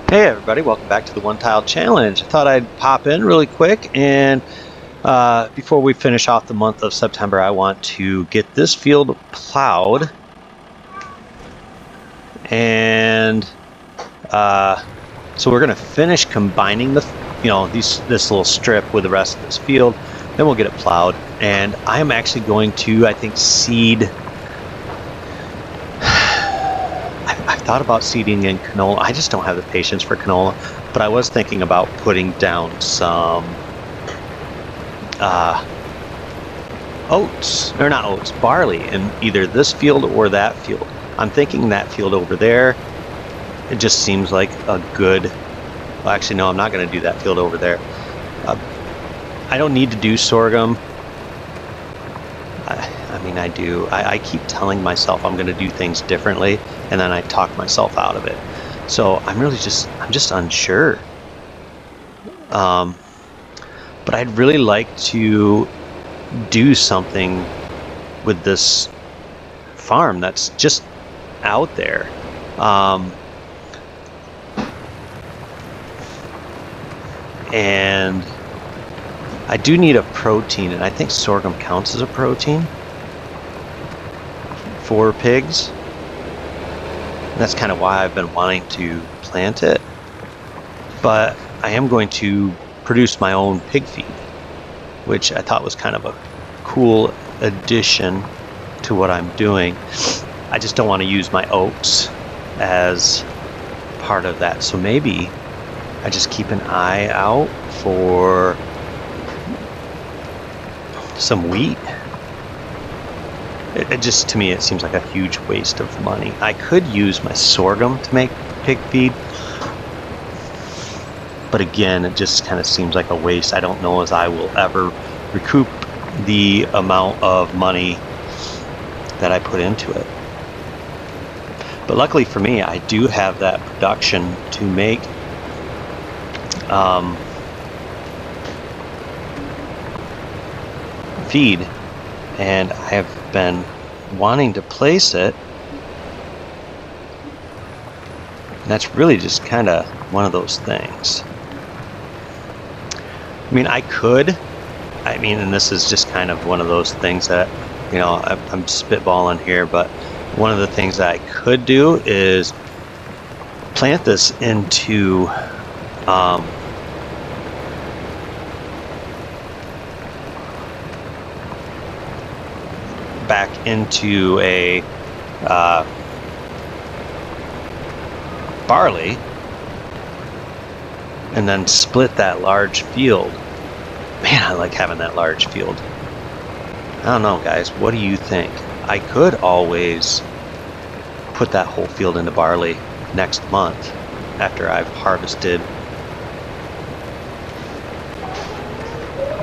Hey everybody, welcome back to the One Tile Challenge. I thought I'd pop in really quick and before we finish off the month of September, I want to get this field plowed and so we're going to finish combining this little strip with the rest of this field, then we'll get it plowed, and I am actually going to, I think, seed. I've thought about seeding in canola. I just don't have the patience for canola, but I was thinking about putting down some oats, or not oats, barley in either this field or that field. I'm thinking that field over there, it just seems like a good, well, actually no, I'm not going to do that field over there. I don't need to do sorghum. I mean, I do. I keep telling myself I'm going to do things differently, and then I talk myself out of it. So I'm just unsure. But I'd really like to do something with this farm that's just out there. And I do need a protein, and I think sorghum counts as a protein for pigs. And that's kind of why I've been wanting to plant it. But I am going to produce my own pig feed, which I thought was kind of a cool addition to what I'm doing. I just don't want to use my oats as part of that. So maybe I just keep an eye out for some wheat. It just, to me, it seems like a huge waste of money. I could use my sorghum to make pig feed, but again, it just kind of seems like a waste. I don't know as I will ever recoup the amount of money that I put into it. But luckily for me, I do have that production to make feed, and I have been wanting to place it. And that's really just kind of one of those things. I mean, and this is just kind of one of those things that, you know, I'm spitballing here, but one of the things that I could do is plant this into back into a barley, and then split that large field. Man, I like having that large field. I don't know, guys, what do you think? I could always put that whole field into barley next month after I've harvested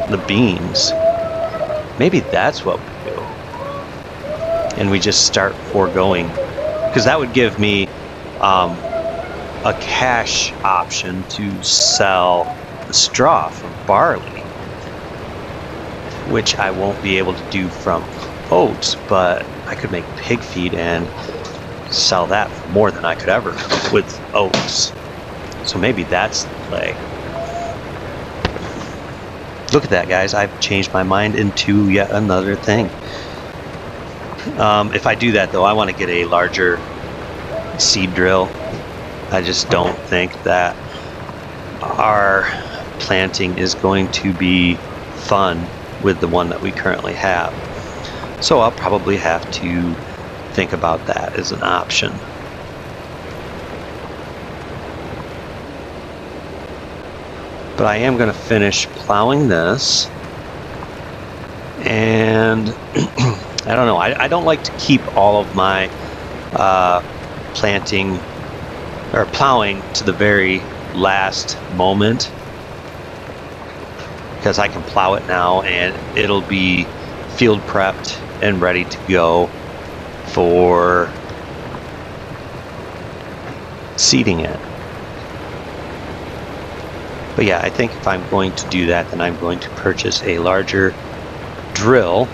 the beans. Maybe that's what we do, and we just start foregoing, because that would give me a cash option to sell the straw from barley, which I won't be able to do from oats, but I could make pig feed and sell that for more than I could ever with oats. So maybe that's the play. Look at that, guys. I've changed my mind into yet another thing. If I do that, though, I want to get a larger seed drill. I just don't think that our planting is going to be fun with the one that we currently have. So I'll probably have to think about that as an option. But I am going to finish plowing this, and I don't know, I don't like to keep all of my planting or plowing to the very last moment, because I can plow it now and it'll be field prepped and ready to go for seeding it. But yeah, I think if I'm going to do that, then I'm going to purchase a larger drill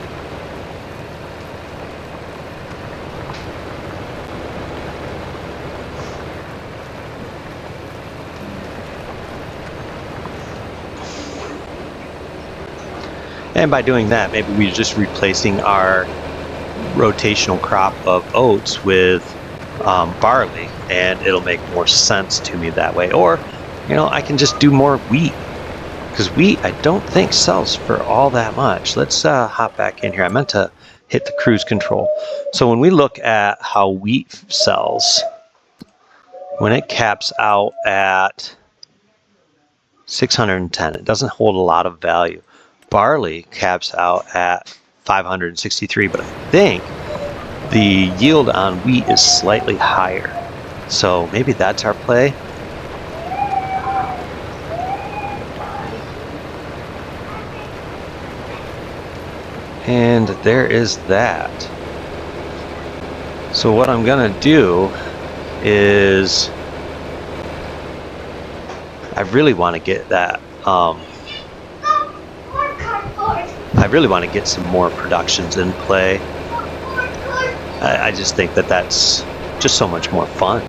And by doing that, maybe we're just replacing our rotational crop of oats with barley, and it'll make more sense to me that way. Or, you know, I can just do more wheat, because wheat I don't think sells for all that much. Let's hop back in here. I meant to hit the cruise control. So when we look at how wheat sells, when it caps out at 610, it doesn't hold a lot of value. Barley caps out at 563, but I think the yield on wheat is slightly higher. So maybe that's our play. And there is that. So what I'm gonna do is, I really want to get that. I really want to get some more productions in play. I just think that that's just so much more fun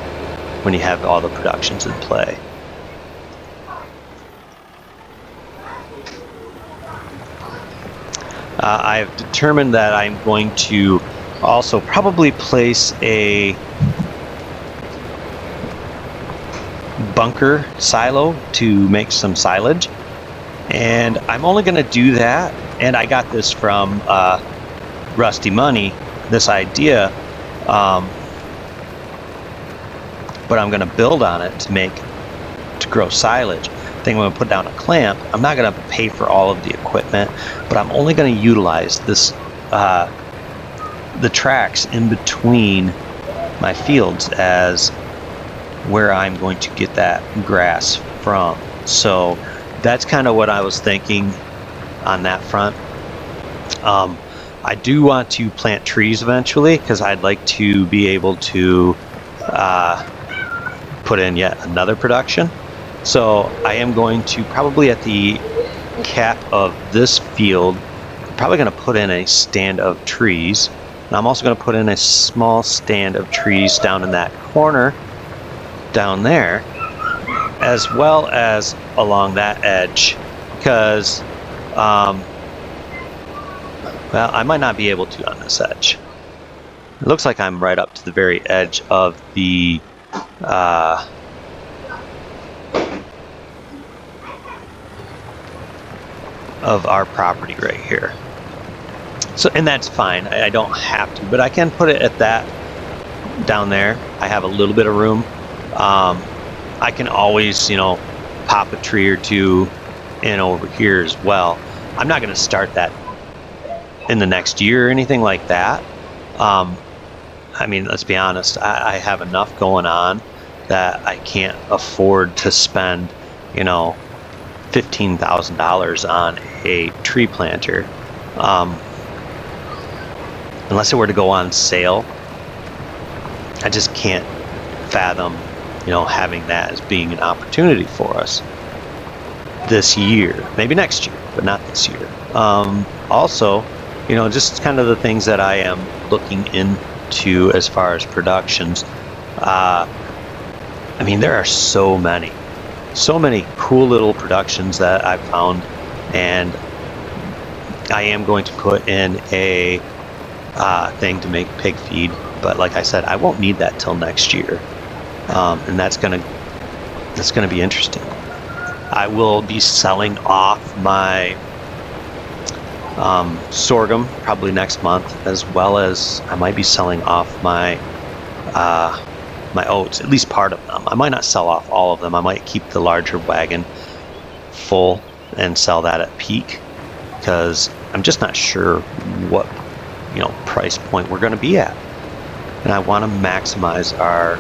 when you have all the productions in play. I've determined that I'm going to also probably place a bunker silo to make some silage, and I'm only going to do that, and I got this from Rusty Money, this idea, but I'm going to build on it to grow silage. I think I'm going to put down a clamp. I'm not going to pay for all of the equipment, but I'm only going to utilize this the tracks in between my fields as where I'm going to get that grass from. So that's kind of what I was thinking on that front. I do want to plant trees eventually, because I'd like to be able to put in yet another production. So I am going to probably at the cap of this field, probably going to put in a stand of trees. And I'm also going to put in a small stand of trees down in that corner down there, as well as along that edge, because well, I might not be able to on this edge. It looks like I'm right up to the very edge of the of our property right here. So, and that's fine. I don't have to, but I can put it at that down there. I have a little bit of room. I can always, you know, pop a tree or two in over here as well. I'm not going to start that in the next year or anything like that. I mean, let's be honest, I have enough going on that I can't afford to spend, you know, $15,000 on a tree planter. Unless it were to go on sale, I just can't fathom, you know, having that as being an opportunity for us this year. Maybe next year, but not this year. Also, you know, just kind of the things that I am looking into as far as productions. I mean, there are so many cool little productions that I've found, and I am going to put in a thing to make pig feed, but like I said, I won't need that till next year, and that's gonna be interesting. I will be selling off my sorghum probably next month, as well as I might be selling off my my oats, at least part of them. I might not sell off all of them. I might keep the larger wagon full and sell that at peak, because I'm just not sure what, you know, price point we're going to be at, and I want to maximize our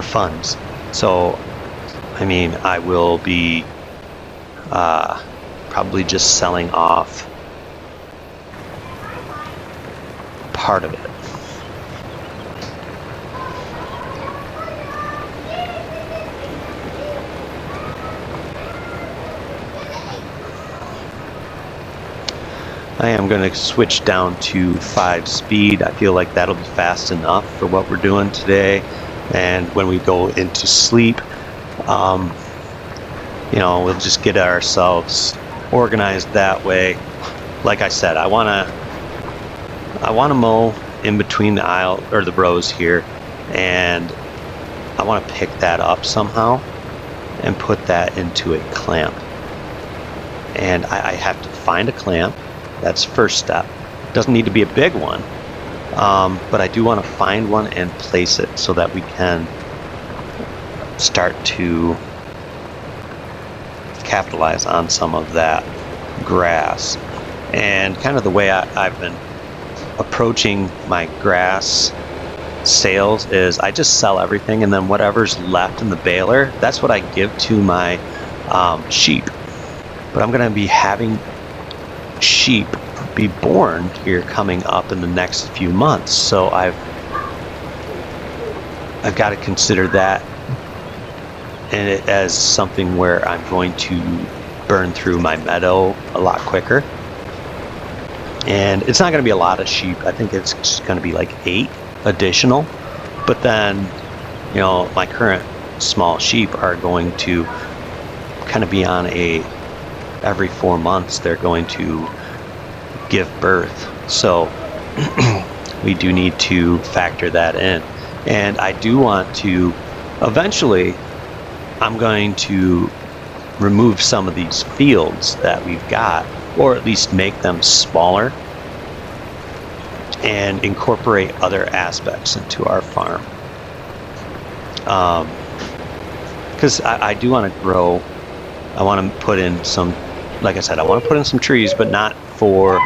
funds. So, I mean, I will be probably just selling off part of it. I am going to switch down to 5 speed. I feel like that'll be fast enough for what we're doing today. And when we go into sleep, we'll just get ourselves organized that way. Like I said, I want to mow in between the aisle or the rows here, and I want to pick that up somehow and put that into a clamp. And I have to find a clamp. That's first step. It doesn't need to be a big one, but I do want to find one and place it so that we can start to capitalize on some of that grass. And kind of the way I've been approaching my grass sales is I just sell everything, and then whatever's left in the baler, that's what I give to my sheep. But I'm going to be having sheep be born here coming up in the next few months, so I've got to consider that and it as something where I'm going to burn through my meadow a lot quicker. And it's not going to be a lot of sheep. I think it's just going to be like 8 additional. But then, my current small sheep are going to kind of be on every 4 months, they're going to give birth. So we do need to factor that in. And I do want to, eventually, I'm going to remove some of these fields that we've got, or at least make them smaller and incorporate other aspects into our farm. Because I do want to grow. I want to put in some, like I said, I want to put in some trees, but not for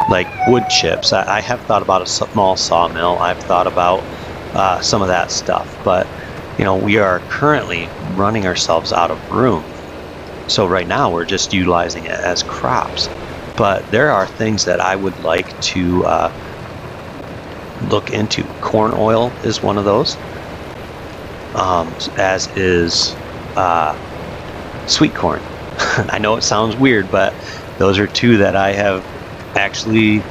like wood chips. I have thought about a small sawmill. I've thought about some of that stuff, but we are currently running ourselves out of room. So right now we're just utilizing it as crops. But there are things that I would like to look into. Corn oil is one of those, as is sweet corn. I know it sounds weird, but those are 2 that I have actually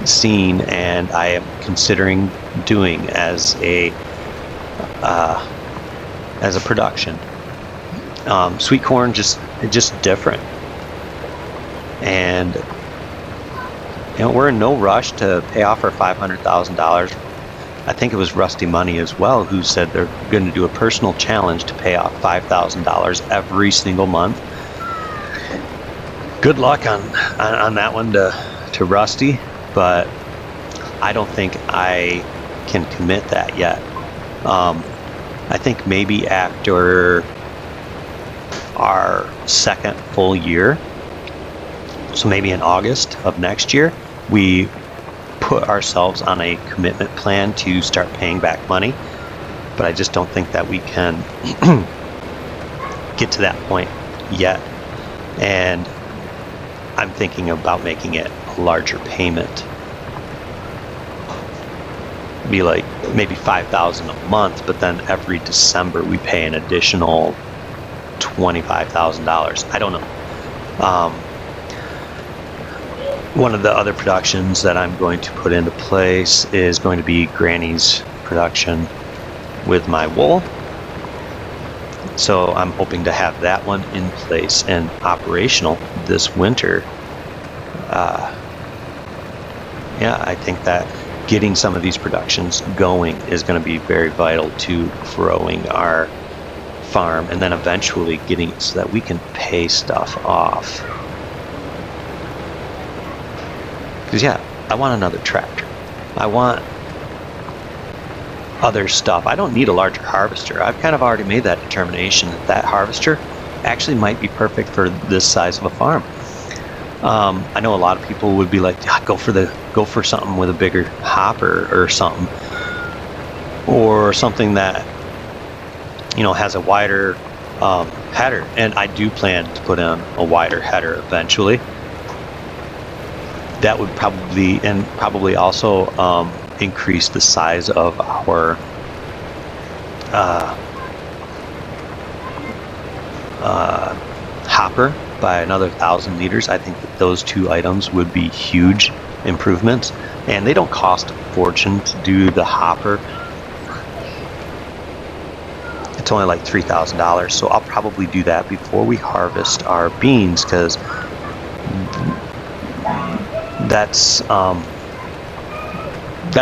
seen and I am considering doing as a production. Sweet corn just different, and we're in no rush to pay off our $500,000. I think it was Rusty Money as well who said they're going to do a personal challenge to pay off $5,000 every single month. Good luck on that one to Rusty, but I don't think I can commit that yet. I think maybe after our second full year, so maybe in August of next year, we put ourselves on a commitment plan to start paying back money. But I just don't think that we can get to that point yet. And I'm thinking about making it a larger payment. Be like maybe $5,000 a month, but then every December we pay an additional $25,000. I don't know. One of the other productions that I'm going to put into place is going to be Granny's production with my wool. So I'm hoping to have that one in place and operational this winter. I think that getting some of these productions going is going to be very vital to growing our farm, and then eventually getting it so that we can pay stuff off. Because I want another tractor. I want other stuff. I don't need a larger harvester. I've kind of already made that determination that harvester actually might be perfect for this size of a farm. I know a lot of people would be like, go for something with a bigger hopper or something, or something that has a wider header. And I do plan to put in a wider header eventually. That would probably also increase the size of our hopper by another 1,000 liters. I think that those 2 items would be huge improvements, and they don't cost a fortune to do the hopper. It's It's only like $3,000, so I'll probably do that before we harvest our beans, because that's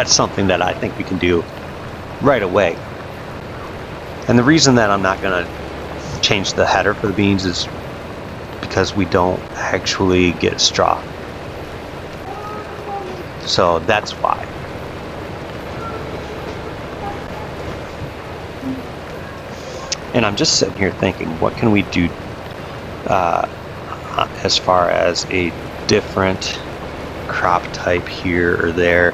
something that I think we can do right away. And the reason that I'm not going to change the header for the beans is because we don't actually get straw. So that's why. And I'm just sitting here thinking, what can we do as far as a different crop type here or there?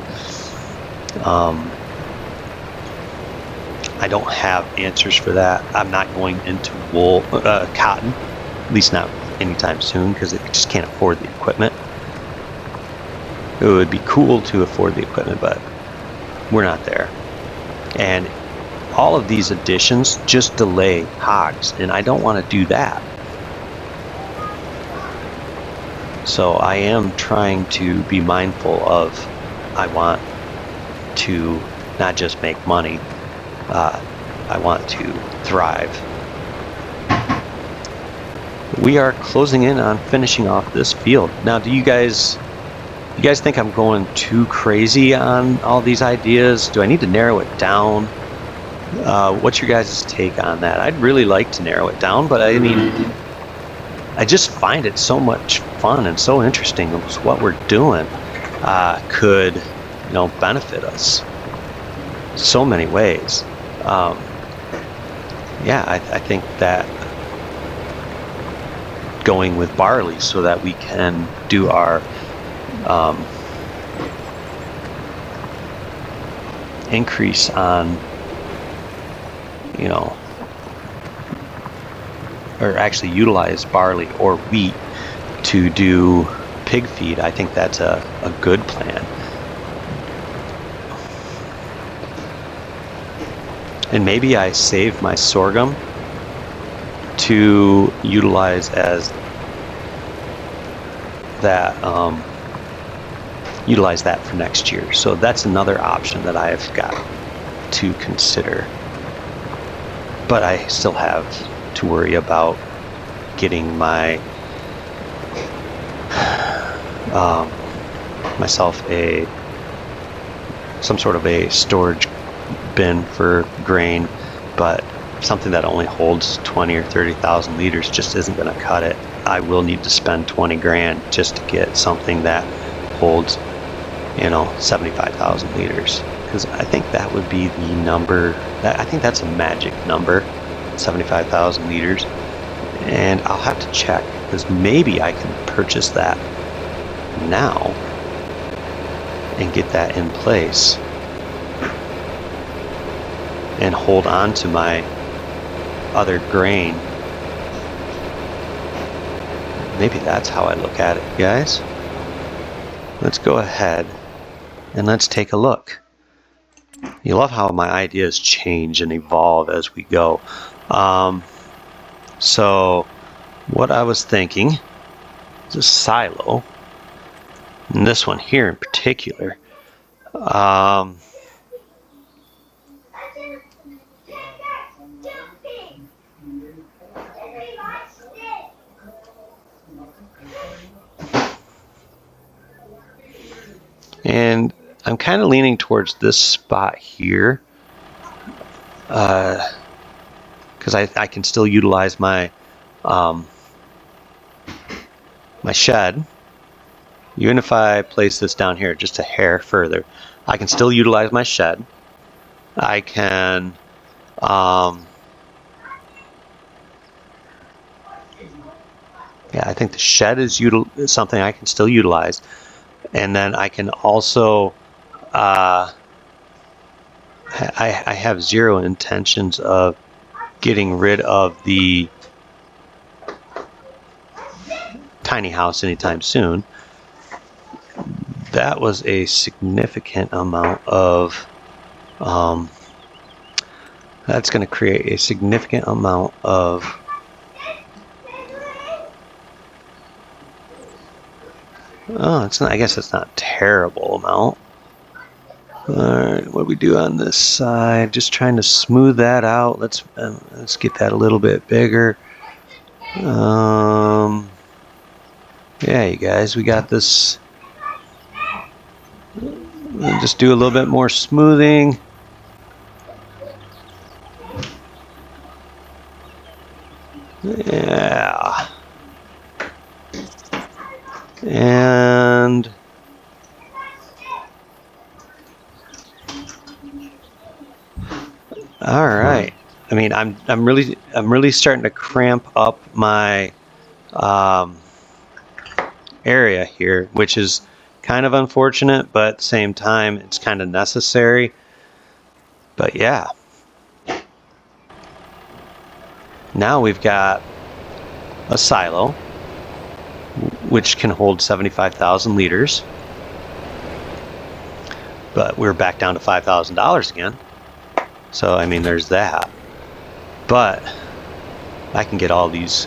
I don't have answers for that. I'm not going into cotton, at least not anytime soon, because I just can't afford the equipment. It would be cool to afford the equipment, but we're not there. And all of these additions just delay hogs, and I don't want to do that. So I am trying to be mindful of, I want to not just make money, I want to thrive. We are closing in on finishing off this field. Now, do you guys think I'm going too crazy on all these ideas? Do I need to narrow it down? What's your guys' take on that? I'd really like to narrow it down, but I mean, I just find it so much fun and so interesting. What we're doing could, benefit us so many ways. Yeah, I think that going with barley so that we can do our increase on, or actually utilize barley or wheat to do pig feed. I think that's a good plan. And maybe I save my sorghum to utilize as that, utilize that for next year. So that's another option that I've got to consider. But I still have to worry about getting my myself some sort of a storage bin for grain, but something that only holds 20 or 30,000 liters just isn't going to cut it. I will need to spend 20 grand just to get something that holds 75,000 liters, because I think that would be the number that I think that's a magic number, 75,000 liters. And I'll have to check, because maybe I can purchase that now and get that in place and hold on to my other grain. Maybe that's how I look at it, guys. Let's go ahead and let's take a look. You love how my ideas change and evolve as we go. So what I was thinking is a silo, and this one here in particular. And I'm kind of leaning towards this spot here, because I can still utilize my my shed. Even if I place this down here just a hair further, I can still utilize my shed. I can yeah, I think the shed is something I can still utilize. And then I can also, I have zero intentions of getting rid of the tiny house anytime soon. That was a significant amount of, that's going to create a significant amount of I guess it's not a terrible amount. Alright, what do we do on this side? Just trying to smooth that out. Let's get that a little bit bigger. Yeah, you guys, we got this. We'll just do a little bit more smoothing. Yeah. And all right. I mean, I'm really starting to cramp up my area here, which is kind of unfortunate, but at the same time, it's kind of necessary. But yeah. Now we've got a silo, which can hold 75,000 liters. But we're back down to $5,000 again. So, I mean, there's that. But I can get all these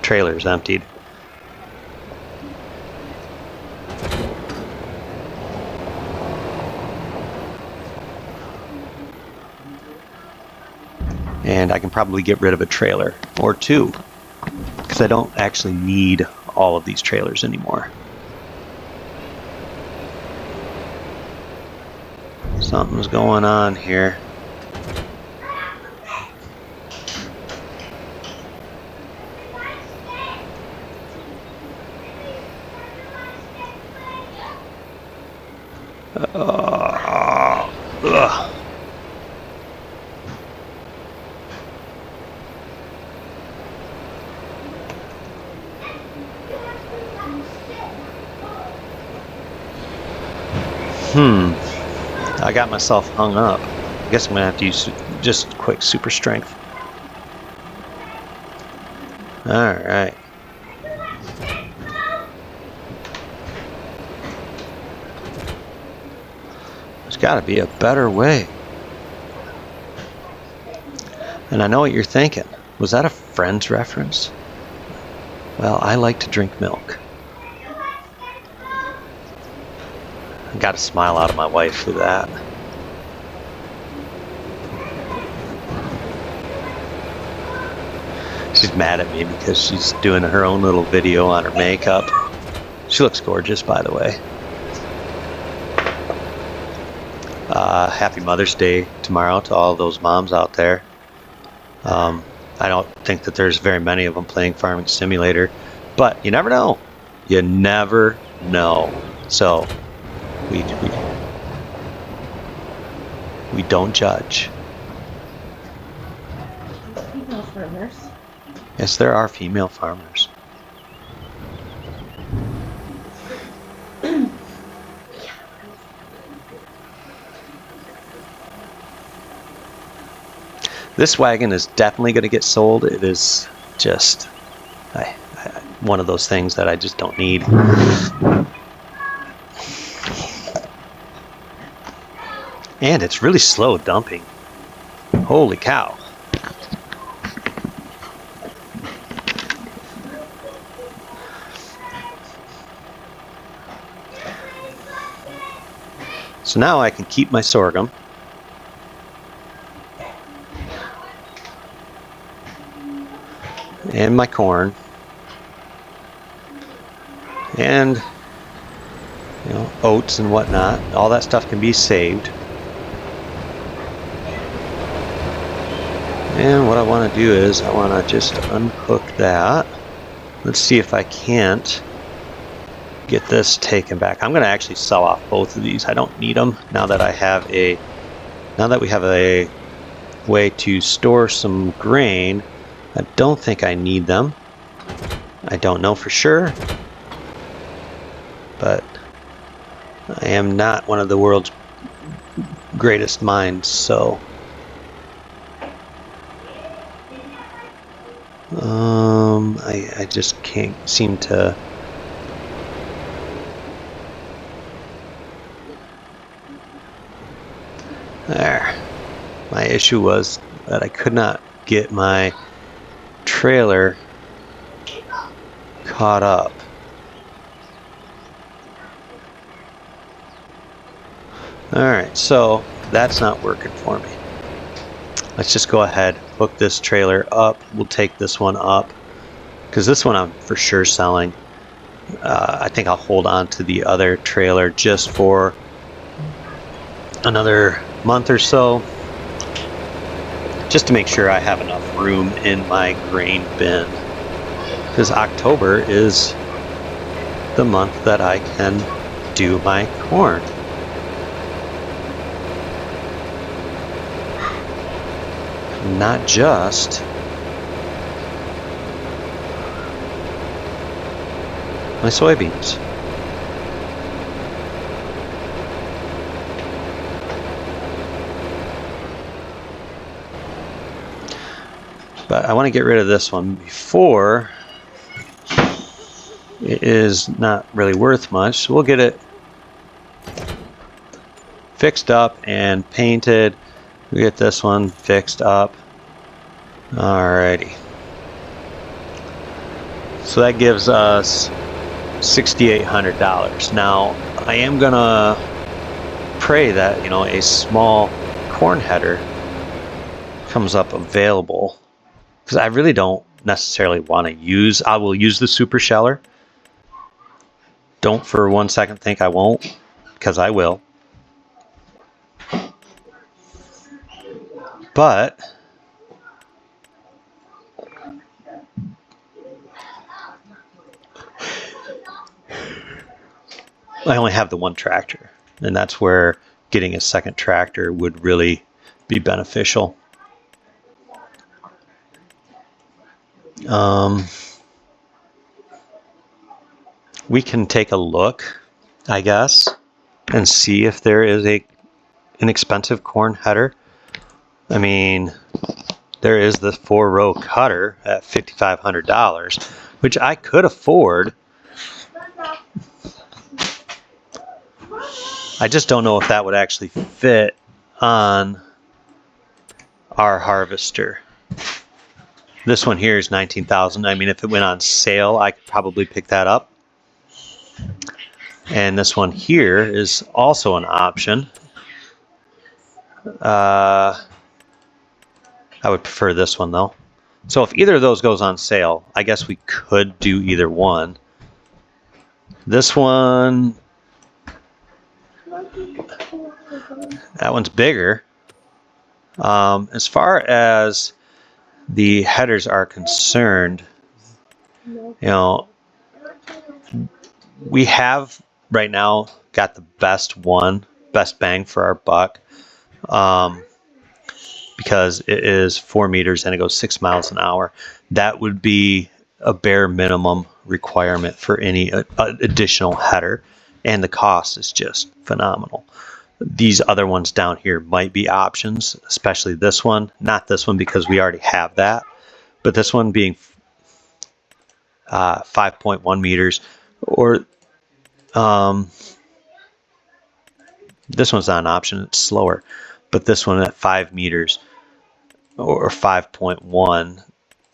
trailers emptied. And I can probably get rid of a trailer or two, because I don't actually need all of these trailers anymore. Something's going on here. Ugh. I got myself hung up. I guess I'm gonna have to use just quick super strength. All right. There's got to be a better way. And I know what you're thinking. Was that a Friends reference? Well, I like to drink milk. I got a smile out of my wife for that. She's mad at me because she's doing her own little video on her makeup. She looks gorgeous, by the way. Happy Mother's Day tomorrow to all those moms out there. I don't think that there's very many of them playing Farming Simulator, but you never know. You never know. So we don't judge. Female farmers. Yes, there are female farmers. This wagon is definitely going to get sold. It is just one of those things that I just don't need. And it's really slow dumping. Holy cow. So now I can keep my sorghum. And my corn. And oats and whatnot. All that stuff can be saved. And what I want to do is I want to just unhook that. Let's see if I can't get this taken back. I'm going to actually sell off both of these. I don't need them now that we have a way to store some grain. I don't think I need them. I don't know for sure, but I am not one of the world's greatest minds, so I just can't seem to. There. My issue was that I could not get my trailer caught up. Alright, so that's not working for me. Let's just go ahead, hook this trailer up. We'll take this one up, because this one I'm for sure selling. I think I'll hold on to the other trailer just for another month or so, just to make sure I have enough room in my grain bin, because October is the month that I can do my corn. Not just my soybeans. But I want to get rid of this one before it is not really worth much. So we'll get it fixed up and painted. We get this one fixed up. Alrighty. So that gives us $6,800. Now I am gonna pray that, you know, a small corn header comes up available, because I really don't necessarily want to use. I will use the super sheller. Don't for 1 second think I won't, because I will. But I only have the one tractor, and that's where getting a second tractor would really be beneficial. We can take a look, I guess, and see if there is an inexpensive corn header. I mean, there is the 4-row cutter at $5,500, which I could afford. I just don't know if that would actually fit on our harvester. This one here is $19,000. I mean, if it went on sale, I could probably pick that up. And this one here is also an option. I would prefer this one though. So if either of those goes on sale, I guess we could do either one. This one, that one's bigger. As far as the headers are concerned, you know, we have right now got the best bang for our buck, because it is 4 meters and it goes 6 miles an hour. That would be a bare minimum requirement for any additional header, and the cost is just phenomenal. These other ones down here might be options, especially this one. Not this one, because we already have that, but this one being 5.1 meters, or this one's not an option, it's slower, but this one at 5 meters or 5.1,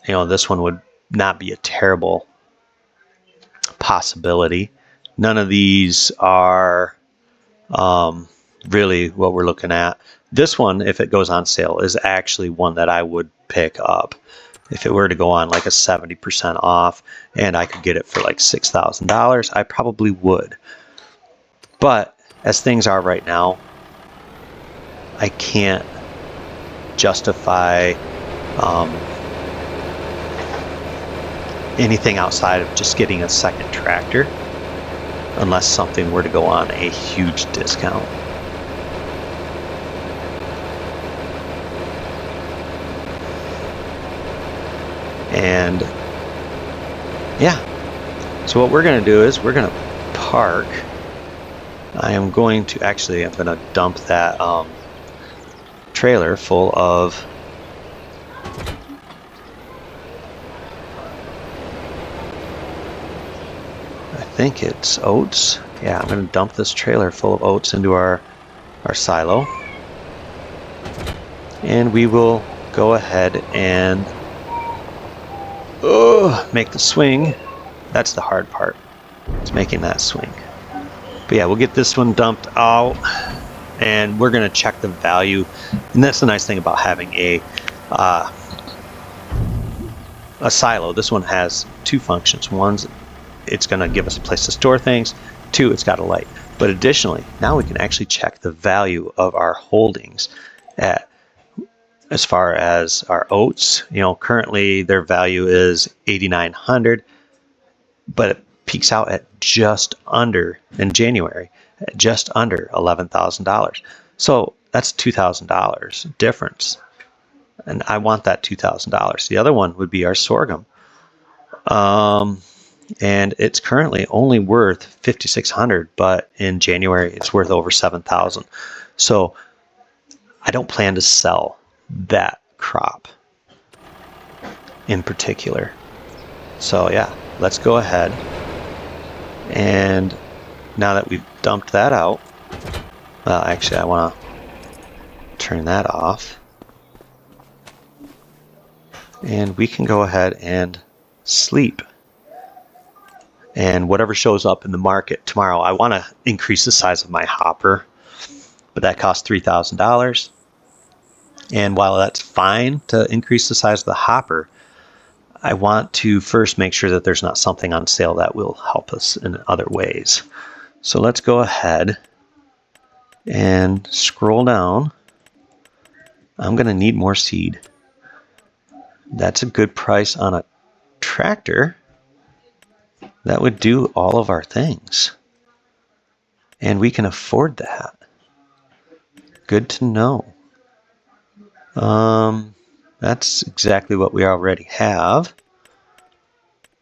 you know, this one would not be a terrible possibility. None of these are really what we're looking at. This one, if it goes on sale, is actually one that I would pick up. If it were to go on like a 70% off and I could get it for like $6,000, I probably would. But as things are right now, I can't justify anything outside of just getting a second tractor, unless something were to go on a huge discount. And yeah, so what we're going to do is we're going to park. I am going to actually, I'm going to dump that trailer full of I think it's oats. Yeah, I'm going to dump this trailer full of oats into our silo, and we will go ahead and make the swing. That's the hard part. It's making that swing. But yeah, we'll get this one dumped out, and we're going to check the value. And that's the nice thing about having a silo. This one has two functions. One's it's going to give us a place to store things. Two, it's got a light. But additionally, now we can actually check the value of our holdings at, as far as our oats. You know, currently their value is 8,900, but it peaks out at just under, in January, at just under $11,000. So that's $2,000 difference. And I want that $2,000. The other one would be our sorghum. And it's currently only worth 5,600, but in January it's worth over 7,000. So I don't plan to sell that crop in particular. So yeah, let's go ahead, and now that we've dumped that out, well, actually I want to turn that off, and we can go ahead and sleep. And whatever shows up in the market tomorrow, I want to increase the size of my hopper, but that costs $3,000. And while that's fine to increase the size of the hopper, I want to first make sure that there's not something on sale that will help us in other ways. So let's go ahead and scroll down. I'm going to need more seed. That's a good price on a tractor. That would do all of our things. And we can afford that. Good to know. That's exactly what we already have.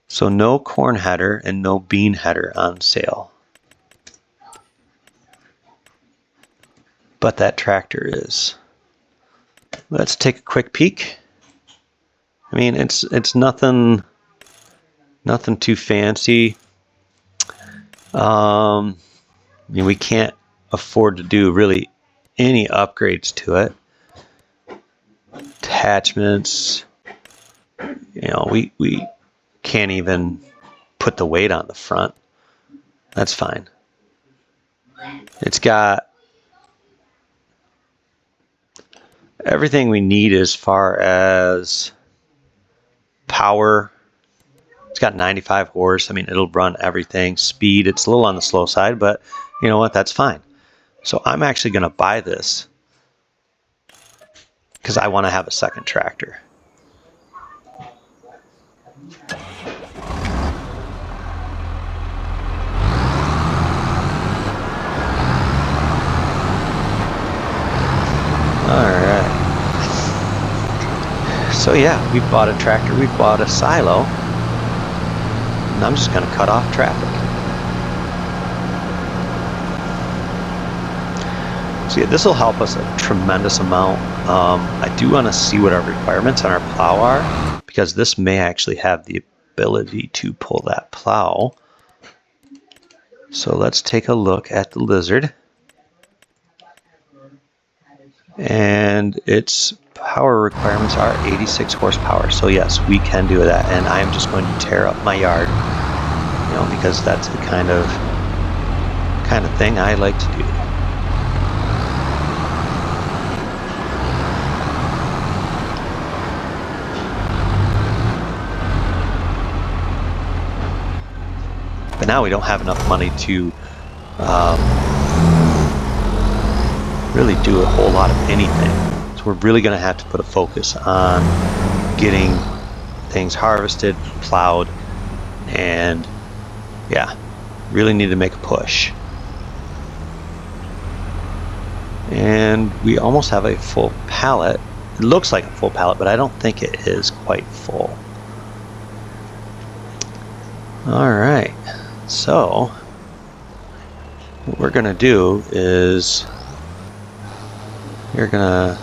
So no corn header and no bean header on sale. But that tractor is. Let's take a quick peek. I mean, it's nothing too fancy. I mean, we can't afford to do really any upgrades to it. Attachments, you know, we can't even put the weight on the front. That's fine. It's got everything we need as far as power. It's got 95 horse. I mean, it'll run everything. Speed, it's a little on the slow side, but you know what? That's fine. So I'm actually going to buy this because I want to have a second tractor. Alright. So yeah, we bought a tractor, we bought a silo, and I'm just going to cut off traffic. So yeah, this will help us a tremendous amount. I do want to see what our requirements on our plow are, because this may actually have the ability to pull that plow. So let's take a look at the Lizard. And its power requirements are 86 horsepower. So yes, we can do that. And I'm just going to tear up my yard, you know, because that's the kind of thing I like to do. But now we don't have enough money to really do a whole lot of anything. So we're really going to have to put a focus on getting things harvested, plowed, and yeah, really need to make a push. And we almost have a full pallet. It looks like a full pallet, but I don't think it is quite full. Alright, so what we're going to do is we're going to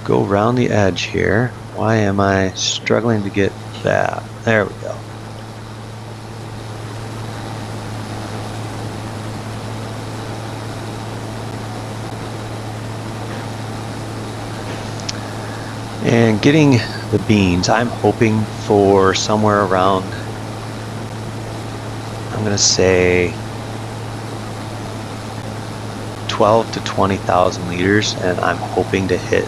go around the edge here. Why am I struggling to get that? There we go. And getting the beans, I'm hoping for somewhere around, I'm going to say 12 to 20,000 liters, and I'm hoping to hit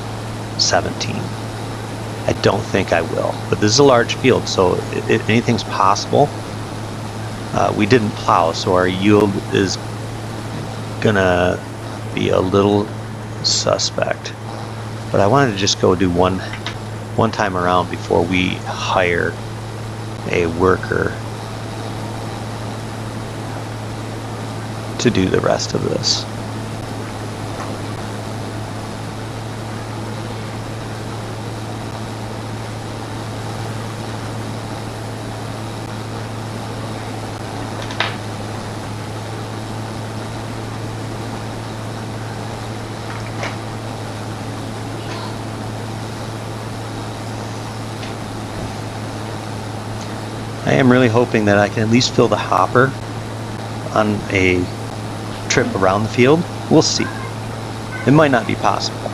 17. I don't think I will, but this is a large field, so anything's possible. We didn't plow, so our yield is gonna be a little suspect. But I wanted to just go do one time around before we hire a worker to do the rest of this. I am really hoping that I can at least fill the hopper on a trip around the field. We'll see. It might not be possible.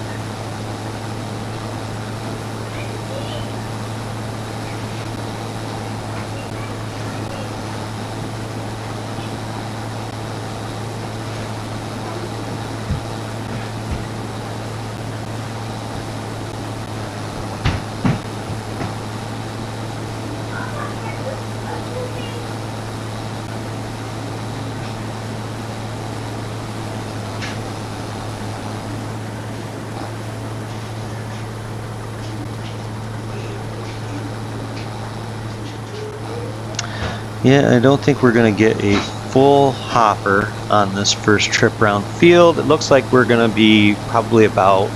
Yeah, I don't think we're going to get a full hopper on this first trip around the field. It looks like we're going to be probably about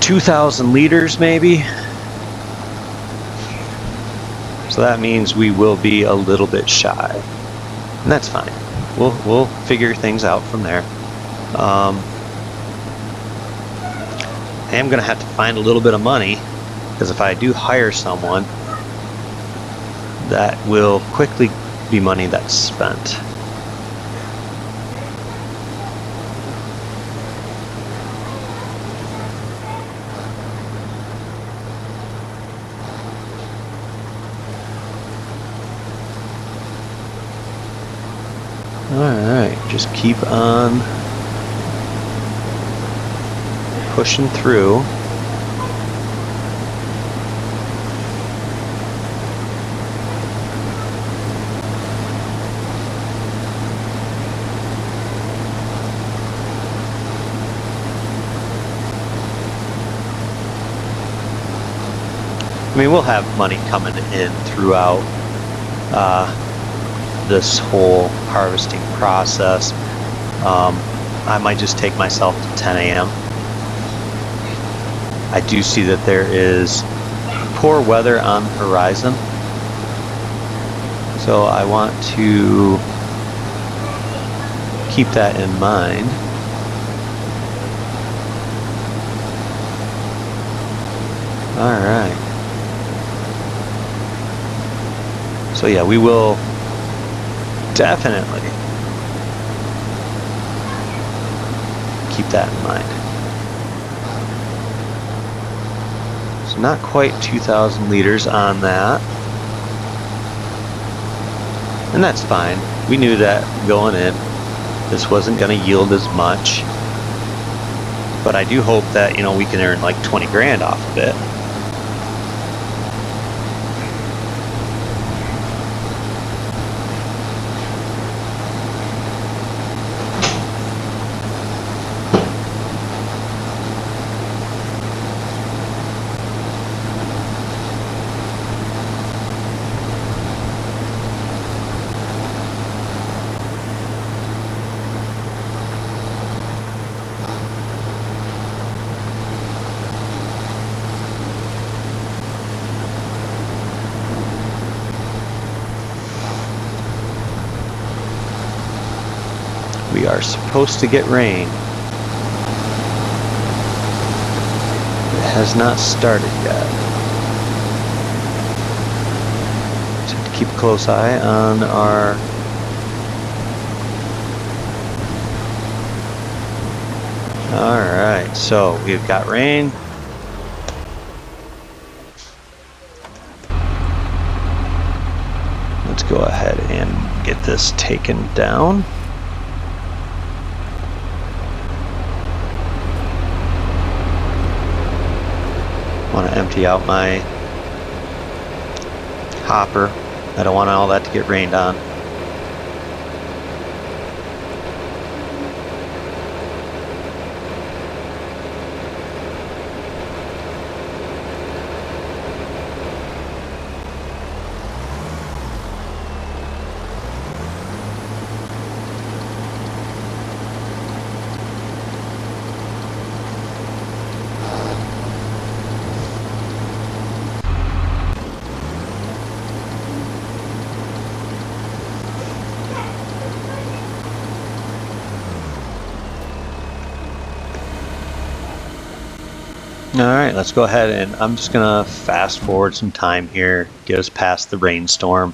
2,000 liters maybe. So that means we will be a little bit shy. And that's fine. We'll figure things out from there. I am going to have to find a little bit of money, because if I do hire someone, that will quickly be money that's spent. Alright, just keep on pushing through. I mean, we'll have money coming in throughout this whole harvesting process. I might just take myself to 10 a.m. I do see that there is poor weather on the horizon, so I want to keep that in mind. All right. So yeah, we will definitely keep that in mind. So not quite 2,000 liters on that. And that's fine. We knew that going in. This wasn't going to yield as much. But I do hope that, you know, we can earn like 20 grand off of it. We are supposed to get rain. It has not started yet. So have to keep a close eye on our Alright, so we've got rain. Let's go ahead and get this taken down. Want to empty out my hopper. I don't want all that to get rained on. Alright, let's go ahead and I'm just going to fast forward some time here, get us past the rainstorm.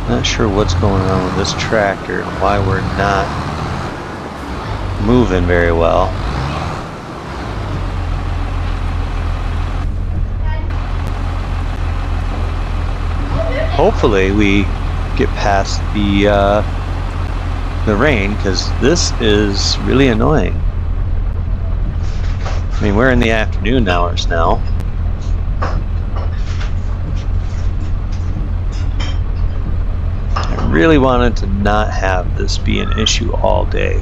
Not sure what's going on with this tractor and why we're not moving very well. Hopefully we get past the rain, because this is really annoying. I mean, we're in the afternoon hours now. I really wanted to not have this be an issue all day.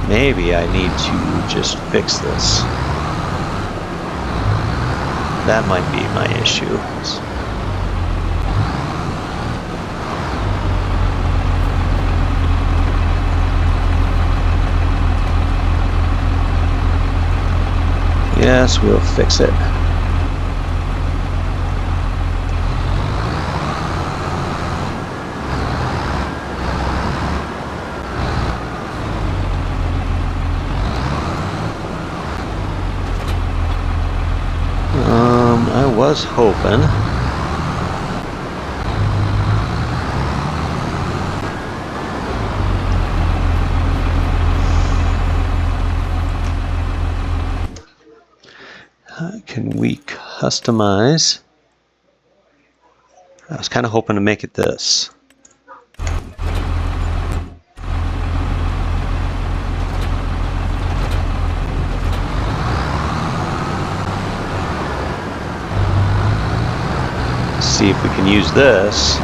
Maybe I need to just fix this. That might be my issue. Yes, we'll fix it. I was hoping can we customize? I was kind of hoping to make it this. See if we can use this.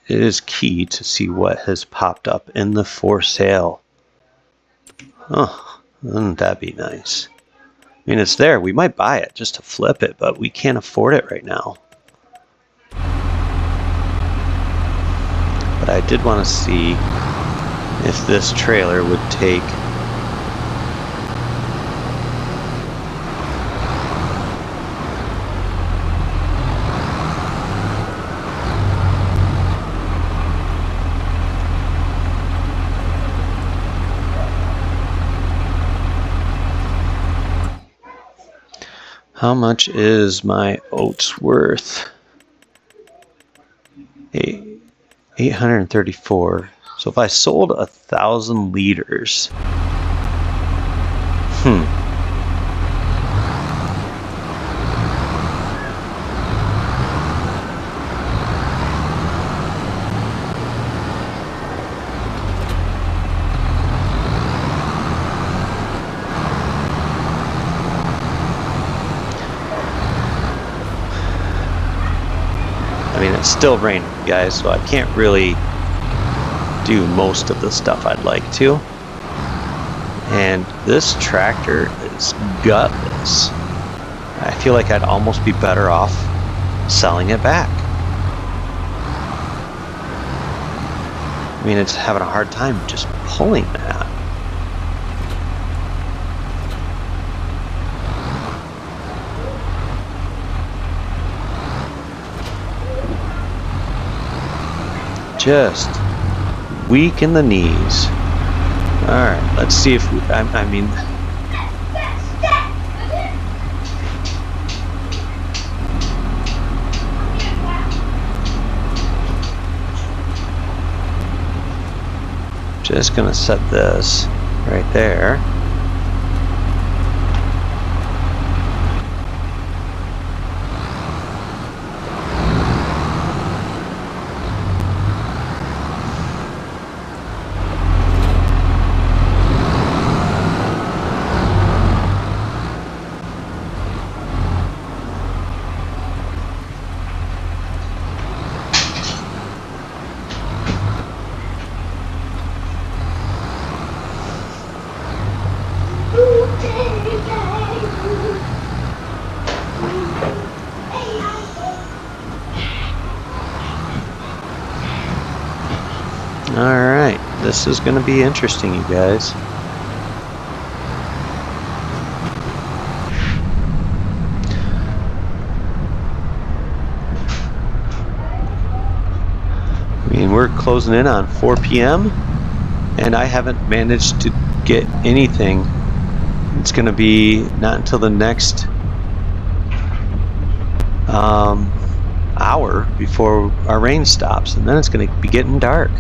It is key to see what has popped up in the for sale. Oh, wouldn't that be nice? I mean, it's there. We might buy it just to flip it, but we can't afford it right now. But I did want to see if this trailer would take How much is my oats worth? 834. So if I sold 1,000 liters, I mean, it's still raining, guys, so I can't really do most of the stuff I'd like to. And this tractor is gutless. I feel like I'd almost be better off selling it back. I mean, it's having a hard time just pulling that. Just weak in the knees. Alright, let's see if we, I mean, just gonna set this right there. Alright, this is going to be interesting, you guys. I mean, we're closing in on 4 p.m. and I haven't managed to get anything. It's going to be not until the next hour before our rain stops, and then it's going to be getting dark.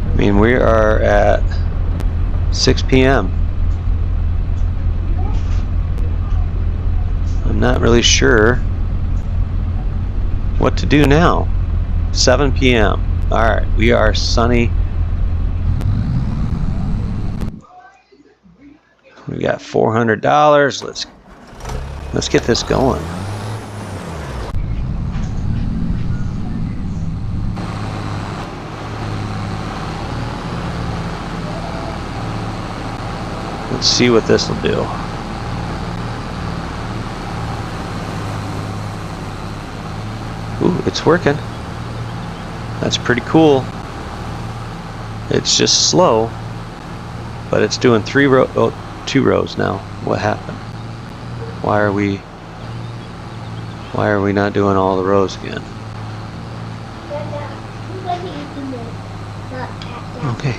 I mean, we are at 6 p.m. I'm not really sure what to do now. 7 p.m. Alright, we are sunny. We got $400. Let's get this going. Let's see what this will do. Ooh, it's working. That's pretty cool. It's just slow, but it's doing 2 rows now. What happened? Why are we not doing all the rows again? Okay.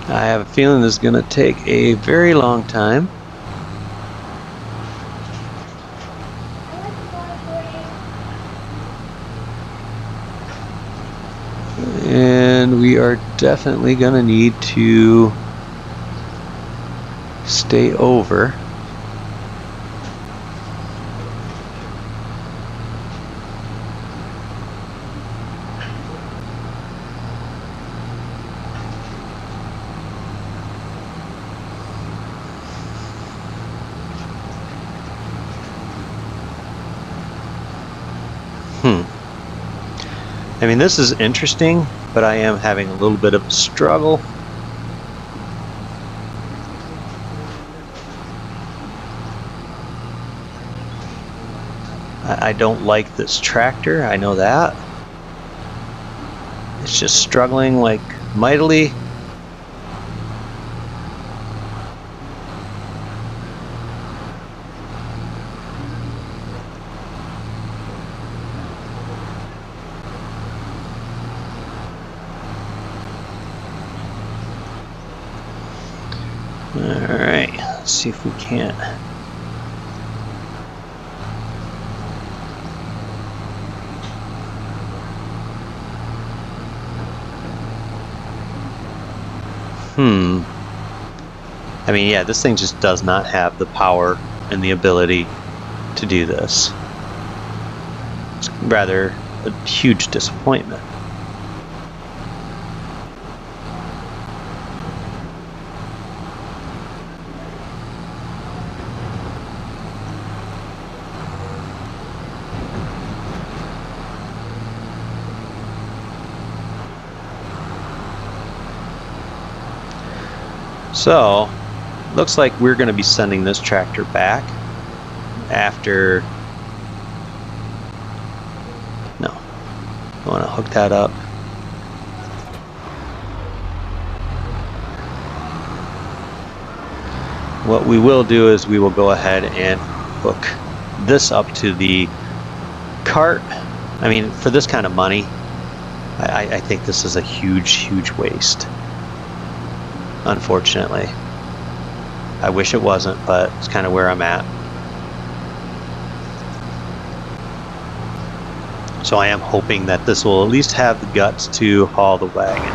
I have a feeling this is going to take a very long time. And we are definitely going to need to stay over. I mean, this is interesting, but I am having a little bit of a struggle. I don't like this tractor, I know that. It's just struggling like mightily. Alright, let's see if we can't. I mean, yeah, this thing just does not have the power and the ability to do this. It's rather a huge disappointment. So, looks like we're going to be sending this tractor back after, no, I want to hook that up. What we will do is we will go ahead and hook this up to the cart. I mean, for this kind of money, I think this is a huge waste. Unfortunately. I wish it wasn't, but it's kind of where I'm at. So I am hoping that this will at least have the guts to haul the wagon.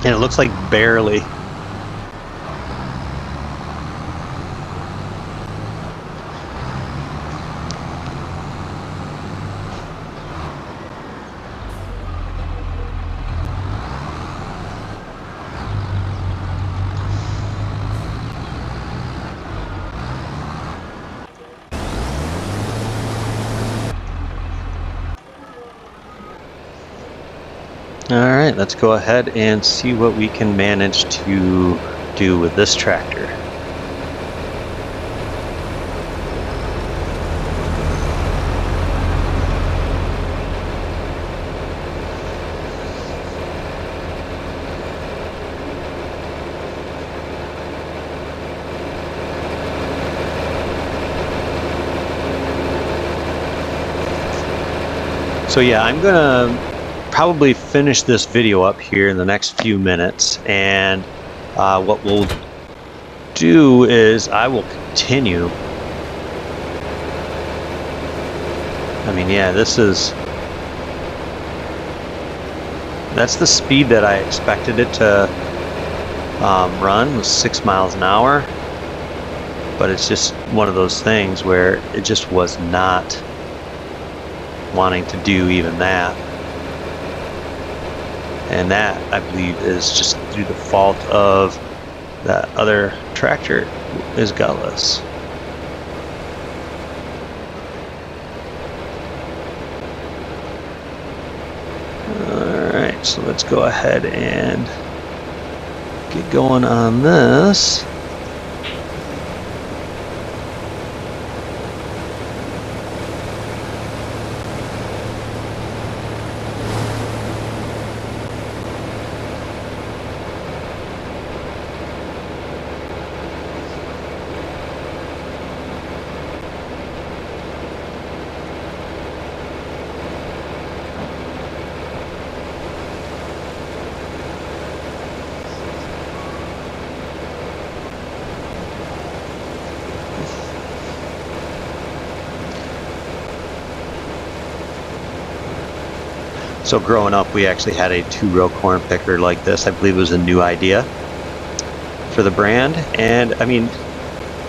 And it looks like barely. Alright, let's go ahead and see what we can manage to do with this tractor. So yeah, I'm gonna probably finish this video up here in the next few minutes, and what we'll do is I will continue. I mean, yeah, that's the speed that I expected it to run, was 6 miles an hour, but it's just one of those things where it just was not wanting to do even that. And that, I believe, is just through the fault of that other tractor is gutless. Alright, so let's go ahead and get going on this. So growing up, we actually had a 2-row corn picker like this. I believe it was a new idea for the brand. And I mean,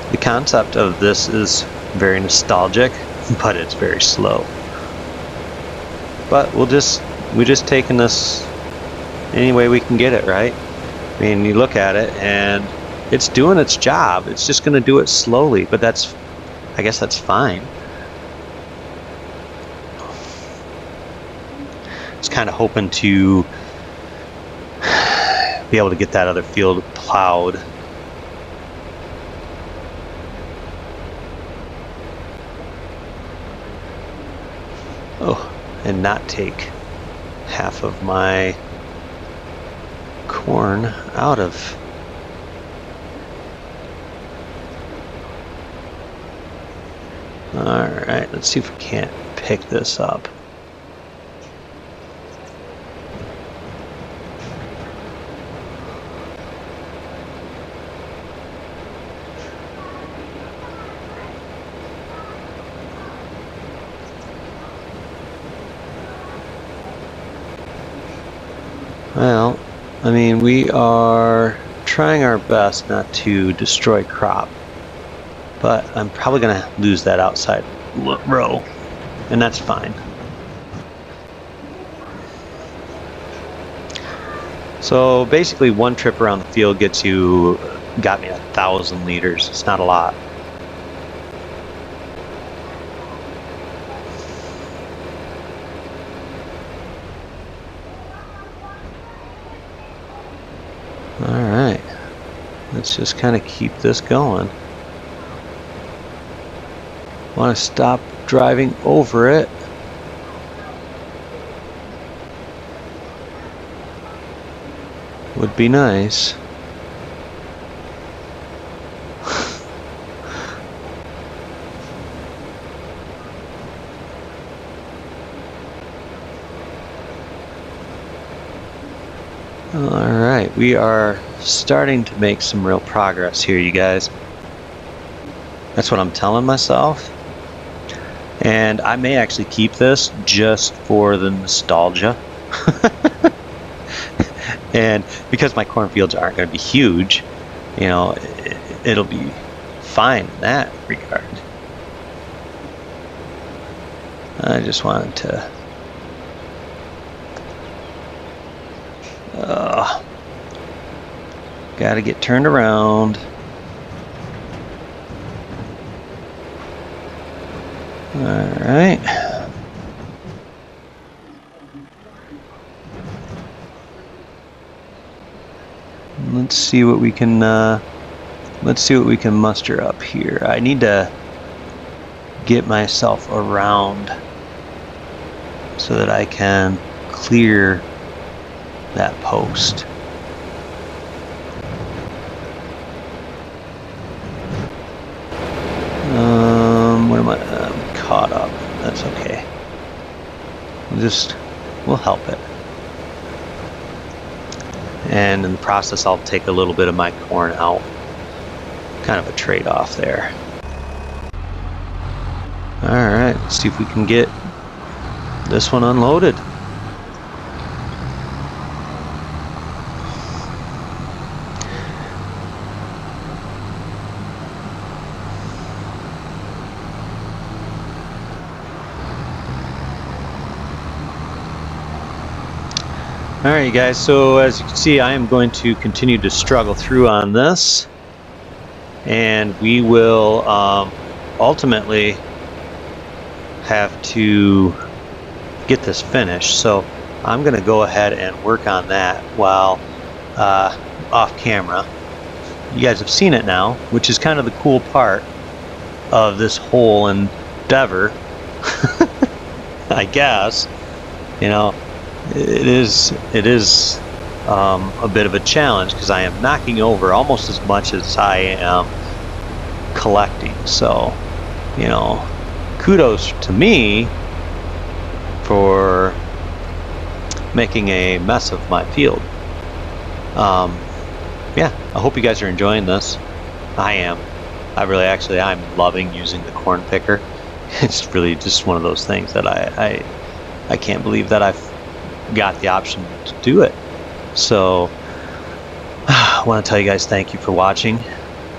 the concept of this is very nostalgic, but it's very slow. But we're just taking this any way we can get it, right? I mean, you look at it and it's doing its job. It's just going to do it slowly, but I guess that's fine. Kind of hoping to be able to get that other field plowed. Oh, and not take half of my corn out of. All right, let's see if we can't pick this up. Well, I mean, we are trying our best not to destroy crop, but I'm probably going to lose that outside row, and that's fine. So basically, one trip around the field got me 1,000 liters. It's not a lot. All right, let's just kind of keep this going. Want to stop driving over it. Would be nice. Alright, we are starting to make some real progress here, you guys. That's what I'm telling myself. And I may actually keep this just for the nostalgia. And because my cornfields aren't going to be huge, you know, it'll be fine in that regard. I just wanted to gotta get turned around. Alright. Let's see what we can muster up here. I need to get myself around so that I can clear that post. What am I? I'm caught up. That's okay. We'll help it. And in the process, I'll take a little bit of my corn out. Kind of a trade-off there. All right, let's see if we can get this one unloaded. Alright, you guys, so as you can see, I am going to continue to struggle through on this, and we will ultimately have to get this finished. So I'm going to go ahead and work on that while off camera. You guys have seen it now, which is kind of the cool part of this whole endeavor. I guess, you know, it is a bit of a challenge because I am knocking over almost as much as I am collecting. So, you know, kudos to me for making a mess of my field. Yeah, I hope you guys are enjoying this. I am. I'm loving using the corn picker. It's really just one of those things that I can't believe that I've got the option to do it. So I want to tell you guys thank you for watching.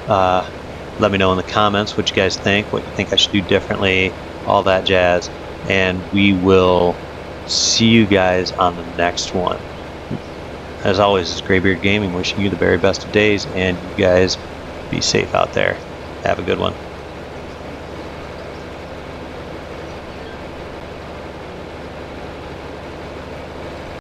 Let me know in the comments what you guys think, what you think I should do differently, all that jazz, and we will see you guys on the next one. As always, it's Graybeard Gaming wishing you the very best of days, and you guys be safe out there. Have a good one.